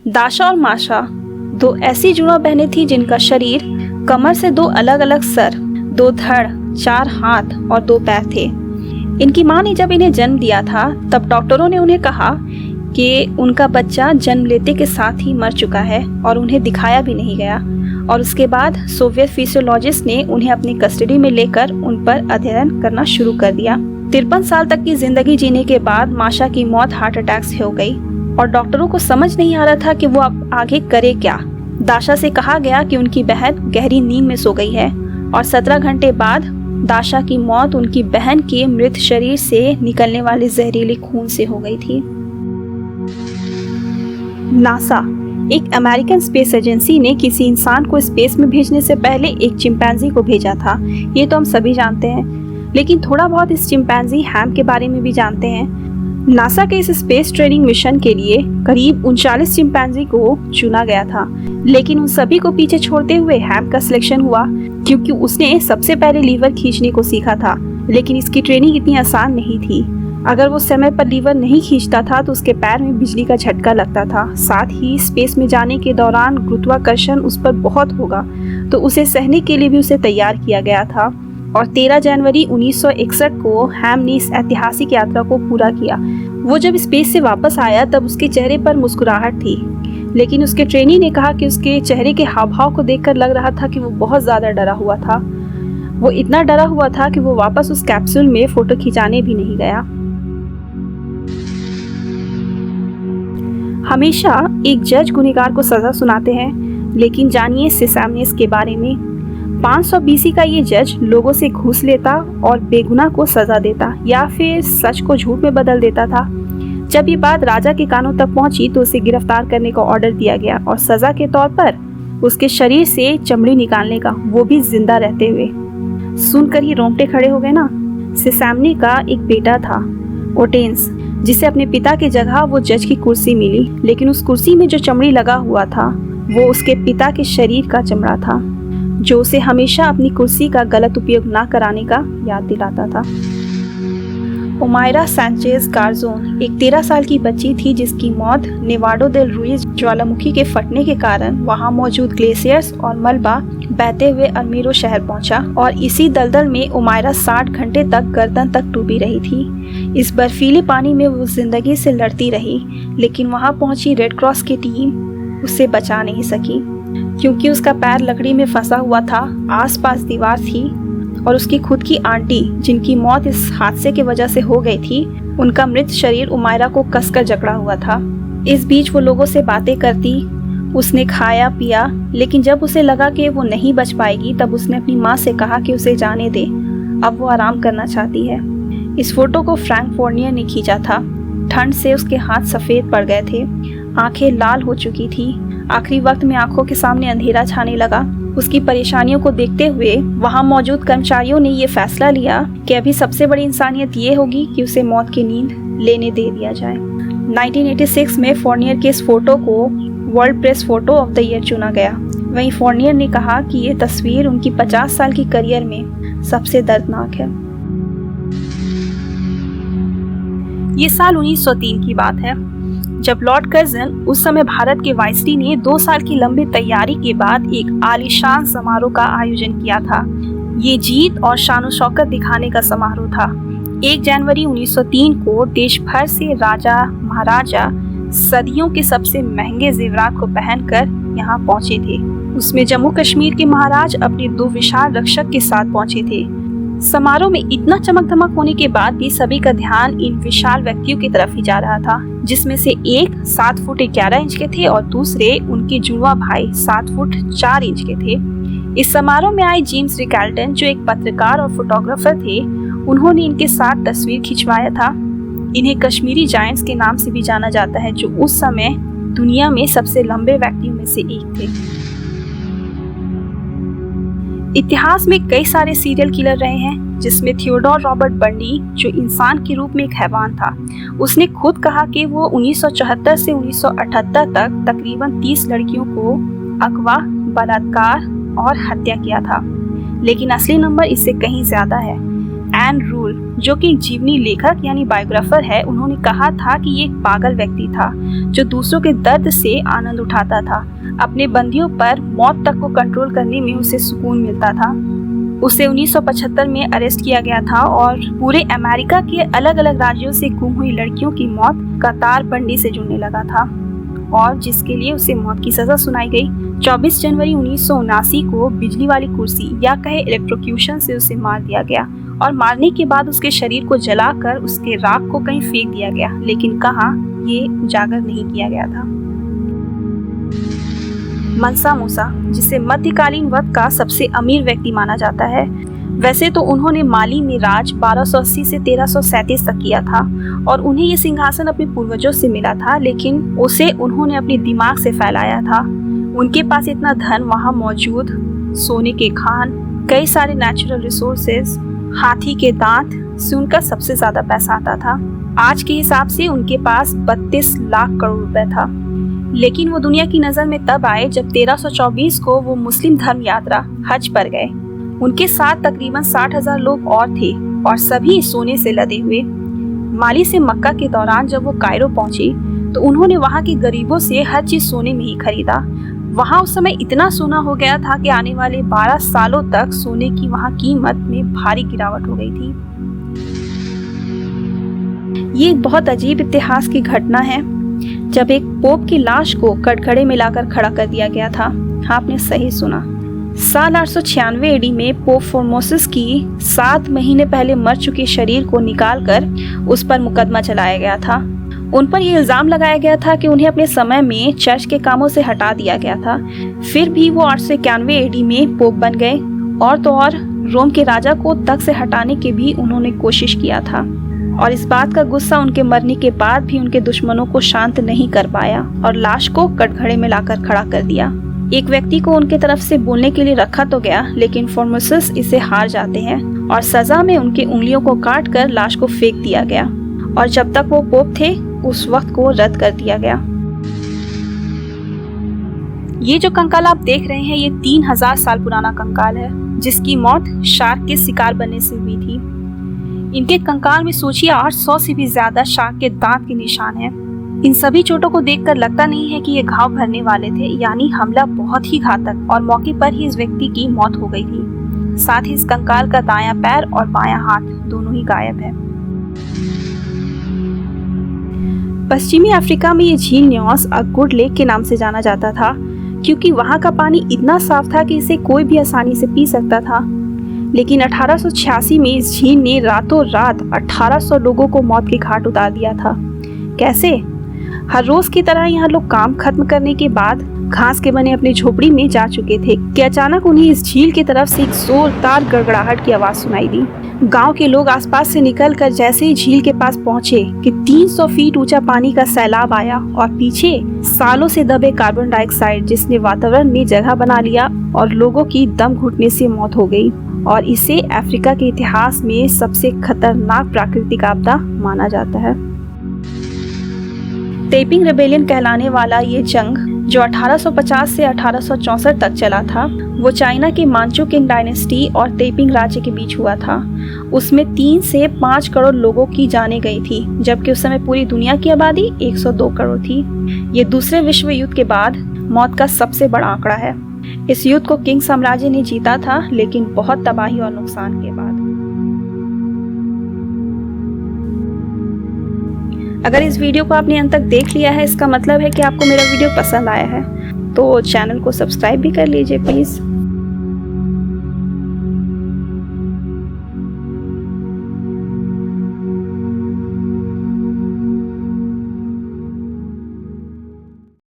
दाशा और माशा दो ऐसी जुड़वा बहनें थीं जिनका शरीर कमर से दो अलग अलग सर, दो धड़, 4 हाथ और 2 पैर थे। इनकी मां ने जब इन्हें जन्म दिया था तब डॉक्टरों ने उन्हें कहा कि उनका बच्चा जन्म लेते के साथ ही मर चुका है और उन्हें दिखाया भी नहीं गया। और उसके बाद सोवियत फिजियोलॉजिस्ट ने उन्हें अपनी कस्टडी में लेकर उन पर अध्ययन करना शुरू कर दिया। 53 साल तक की जिंदगी जीने के बाद माशा की मौत हार्ट अटैक से हो गई और डॉक्टरों को समझ नहीं आ रहा था कि वो अब आगे करे क्या। दाशा से कहा गया कि उनकी बहन गहरी नींद में सो गई है और 17 घंटे बाद दाशा की मौत उनकी बहन के मृत शरीर से निकलने वाले जहरीले खून से हो गई थी। नासा, एक अमेरिकन स्पेस एजेंसी ने किसी इंसान को स्पेस में भेजने से पहले एक चिंपैंजी को भेजा था। ये तो हम सभी जानते हैं, लेकिन थोड़ा बहुत इस चिंपैंजी हैम के बारे में भी जानते हैं। नासा के इस स्पेस ट्रेनिंग मिशन के लिए करीब 39 चिंपैंजी को चुना गया था, लेकिन उन सभी को पीछे छोड़ते हुए हैम का सिलेक्शन हुआ क्योंकि उसने सबसे पहले लीवर खींचने को सीखा था। लेकिन इसकी ट्रेनिंग इतनी आसान नहीं थी। अगर वो समय पर लीवर नहीं खींचता था तो उसके पैर में बिजली का झटका लगता था। साथ ही स्पेस में जाने के दौरान गुरुत्वाकर्षण उस पर बहुत होगा, तो उसे सहने के लिए भी उसे तैयार किया गया था। और 13 जनवरी 1961 को हैम ने इस ऐतिहासिक यात्रा को पूरा किया। वो जब स्पेस से वापस आया तब उसके चेहरे पर मुस्कुराहट थी, लेकिन उसके ट्रेनी ने कहा कि उसके चेहरे के हाव भाव को देखकर लग रहा था कि वो बहुत ज्यादा डरा हुआ था। वो इतना डरा हुआ था कि वो वापस उस कैप्सूल में फोटो खिंचाने भी नहीं गया। हमेशा एक जज गुनहगार को सजा सुनाते हैं, लेकिन जानिए सिसैमनिस के बारे में। 500 BC का ये जज लोगों से घूस लेता और बेगुनाह को सजा देता या फिर सच को झूठ में बदल देता था। जब ये बात राजा के कानों तक पहुंची तो उसे गिरफ्तार करने का ऑर्डर दिया गया और सजा के तौर पर उसके शरीर से चमड़ी निकालने का, वो भी जिंदा रहते हुए। सुनकर ही रोंगटे खड़े हो गए ना। सिसैमनी का एक बेटा था, ओटेंस, जिसे अपने पिता की जगह वो जज की कुर्सी मिली, लेकिन उस कुर्सी में जो चमड़ी लगा हुआ था वो उसके पिता के शरीर का चमड़ा था, जो उसे हमेशा अपनी कुर्सी का गलत उपयोग ना कराने का याद दिलाता था। ओमायरा सैंचेज गार्जोन एक 13 साल की बच्ची थी जिसकी मौत नेवाडो देल रुइज ज्वालामुखी के फटने के कारण वहां मौजूद ग्लेशियर्स और मलबा बहते हुए अल्मीरो शहर पहुंचा और इसी दलदल में ओमायरा 60 घंटे तक गर्दन तक डूबी रही थी। इस बर्फीले पानी में वो जिंदगी से लड़ती रही, लेकिन वहां पहुंची रेड क्रॉस की टीम उसे बचा नहीं सकी क्योंकि उसका पैर लकड़ी में फंसा हुआ था। आसपास दीवार थी और उसकी खुद की आंटी, जिनकी मौत इस हादसे की वजह से हो गई थी, उनका मृत शरीर उमायरा को कसकर जकड़ा हुआ था। इस बीच वो लोगों से बातें करती, उसने खाया पिया, लेकिन जब उसे लगा कि वो नहीं बच पाएगी तब उसने अपनी माँ से कहा कि उसे जाने दे, अब वो आराम करना चाहती है। इस फोटो को फ्रैंक फोर्नियर ने खींचा था। ठंड से उसके हाथ सफेद पड़ गए थे, आंखें लाल हो चुकी थी। आखिरी वक्त में आंखों के सामने अंधेरा छाने लगा। उसकी परेशानियों को देखते हुए वहां मौजूद कर्मचारियों ने ये फैसला लिया कि अभी सबसे बड़ी इंसानियत ये होगी कि उसे मौत की नींद लेने दे दिया जाए। 1986 में फोर्नियर के इस फोटो को world press photo of the year चुना गया। वहीं फोर्नियर ने कहा कि ये तस्वीर उनकी 50 साल की करियर में सबसे दर्दनाक है। ये साल 1903 की बात है, जब लॉर्ड कर्जन, उस समय भारत के वाइसरॉय, ने 2 साल की लंबी तैयारी के बाद एक आलीशान समारोह का आयोजन किया था। ये जीत और शान शौकत दिखाने का समारोह था। 1 जनवरी 1903 को देश भर से राजा महाराजा सदियों के सबसे महंगे जेवरात को पहनकर यहाँ पहुंचे थे। उसमें जम्मू कश्मीर के महाराज अपने 2 विशाल रक्षक के साथ पहुंचे थे। समारोह में इतना चमक धमक होने के बाद भी सभी का ध्यान इन विशाल व्यक्तियों की तरफ ही जा रहा था, जिसमें से एक 7 फुट 11 इंच के थे और दूसरे उनके जुड़वा भाई 7 फुट 4 इंच के थे। इस समारोह में आए जेम्स रिकल्टन, जो एक पत्रकार और फोटोग्राफर थे, उन्होंने इनके साथ तस्वीर खिंचवाया था। इन्हें कश्मीरी जायंट्स के नाम से भी जाना जाता है, जो उस समय दुनिया में सबसे लंबे व्यक्तियों में से एक थे। इतिहास में कई सारे सीरियल किलर रहे हैं, जिसमें थियोडोर रॉबर्ट बंडी, जो इंसान के रूप में एक हैवान था, उसने खुद कहा कि वो 1974 से 1978 तक तकरीबन 30 लड़कियों को अगवा, बलात्कार और हत्या किया था, लेकिन असली नंबर इससे कहीं ज्यादा है। एन रूल, जो कि एक जीवनी लेखक यानी बायोग्राफर है, उन्होंने कहा था कि ये एक पागल व्यक्ति था जो दूसरों के दर्द से आनंद उठाता था। अपने बंदियों पर मौत तक को कंट्रोल करने में उसे सुकून मिलता था। उसे 1975 में अरेस्ट किया गया था और पूरे अमेरिका के अलग अलग राज्यों से गुम हुई लड़कियों की मौत कतार बंदी से जुड़ने लगा था, और जिसके लिए उसे मौत की सजा सुनाई गई। 24 जनवरी 1979 को बिजली वाली कुर्सी या कहे इलेक्ट्रोक्यूशन से उसे मार दिया गया, और मारने के बाद उसके शरीर को जलाकर उसके राख को कहीं फेंक दिया गया, लेकिन कहाँ ये उजागर नहीं किया गया था। मनसा मूसा, जिसे मध्यकालीन वक्त का सबसे अमीर व्यक्ति माना जाता है, वैसे तो उन्होंने माली में राज 1280 से 1337 तक किया था और उन्हें ये सिंहासन अपने पूर्वजों से मिला था, लेकिन उसे उन्होंने अपने दिमाग से फैलाया था। उनके पास इतना धन वहाँ मौजूद, सोने के खान, कई सारे नेचुरल रिसोर्सेज, हाथी के दांत से उनका सबसे ज्यादा पैसा आता था। आज के हिसाब से उनके पास 32 लाख करोड़ रुपए था। लेकिन वो दुनिया की नजर में तब आए जब 1324 को वो मुस्लिम धर्म यात्रा हज पर गए। उनके साथ तकरीबन 60,000 लोग और थे और सभी सोने से लदे हुए। माली से मक्का के दौरान जब वो कायरो पहुंचे तो उन्होंने वहां के गरीबों से हर चीज सोने में ही खरीदा। वहां उस समय इतना सोना हो गया था कि आने वाले 12 सालों तक सोने की वहां कीमत में भारी गिरावट हो गई थी। ये एक बहुत अजीब इतिहास की घटना है जब एक पोप की लाश को कटघरे में लाकर खड़ा कर दिया गया था। आपने सही सुना। साल 896 एडी में पोप फॉर्मोसस की 7 महीने पहले मर चुके शरीर को निकालकर उस पर मुकदमा चलाया गया था। उन पर यह इल्जाम लगाया गया था कि उन्हें अपने समय में चर्च के कामों से हटा दिया गया था। फिर भी वो 891 एडी में पोप बन गए, और तो और रोम के राजा को तख्त से हटाने की भी उन्होंने कोशिश किया था, और इस बात का गुस्सा उनके मरने के बाद भी उनके दुश्मनों को शांत नहीं कर पाया और लाश को कटघरे में लाकर खड़ा कर दिया। एक व्यक्ति को उनके तरफ से बोलने के लिए रखा तो गया, लेकिन फॉर्मोसस इसे हार जाते हैं और सजा में उनकी उंगलियों को काट कर लाश को फेंक दिया गया, और जब तक वो पोप थे उस वक्त को रद्द कर दिया गया। ये जो कंकाल आप देख रहे हैं, ये 3000 साल पुराना कंकाल है, जिसकी मौत शार्क के शिकार बनने से हुई थी। इनके कंकाल में सोचिए 800 से भी ज्यादा शार्क के दांत के निशान हैं। इन सभी चोटों को देखकर लगता नहीं है कि ये घाव भरने वाले थे, यानी हमला बहुत ही घातक, और मौके पर ही इस व्यक्ति की मौत हो गई थी। साथ ही इस कंकाल का दायां पैर और बायां हाथ दोनों ही गायब है। पश्चिमी अफ्रीका में ये झील न्योस अ गुड लेक के नाम से जाना जाता था, क्योंकि वहाँ का पानी इतना साफ था कि इसे कोई भी आसानी से पी सकता था। लेकिन 1886 में इस झील ने रातों रात 1800 लोगों को मौत के घाट उतार दिया था। कैसे? हर रोज की तरह यहाँ लोग काम खत्म करने के बाद घास के बने अपनी झोपड़ी में जा चुके थे कि अचानक उन्हें इस झील की तरफ से एक जोरदार गड़गड़ाहट की आवाज सुनाई दी। गांव के लोग आसपास से निकलकर जैसे ही झील के पास पहुंचे कि 300 फीट ऊंचा पानी का सैलाब आया, और पीछे सालों से दबे कार्बन डाइऑक्साइड जिसने वातावरण में जगह बना लिया और लोगों की दम घुटने से मौत हो गई, और इसे अफ्रीका के इतिहास में सबसे खतरनाक प्राकृतिक आपदा माना जाता है। तेपिंग रेबेलियन कहलाने वाला ये जंग, जो 1850 से 1864 तक चला था, वो चाइना के मांचू किंग डायनेस्टी और तेपिंग राज्य के बीच हुआ था। उसमें 3 से 5 करोड़ लोगों की जानें गई थी, जबकि उस समय पूरी दुनिया की आबादी 102 करोड़ थी। ये दूसरे विश्व युद्ध के बाद मौत का सबसे बड़ा आंकड़ा है। इस युद्ध को किंग साम्राज्य ने जीता था, लेकिन बहुत तबाही और नुकसान के बाद। अगर इस वीडियो को आपने अंत तक देख लिया है, इसका मतलब है कि आपको मेरा वीडियो पसंद आया है, तो चैनल को सब्सक्राइब भी कर लीजिए प्लीज़।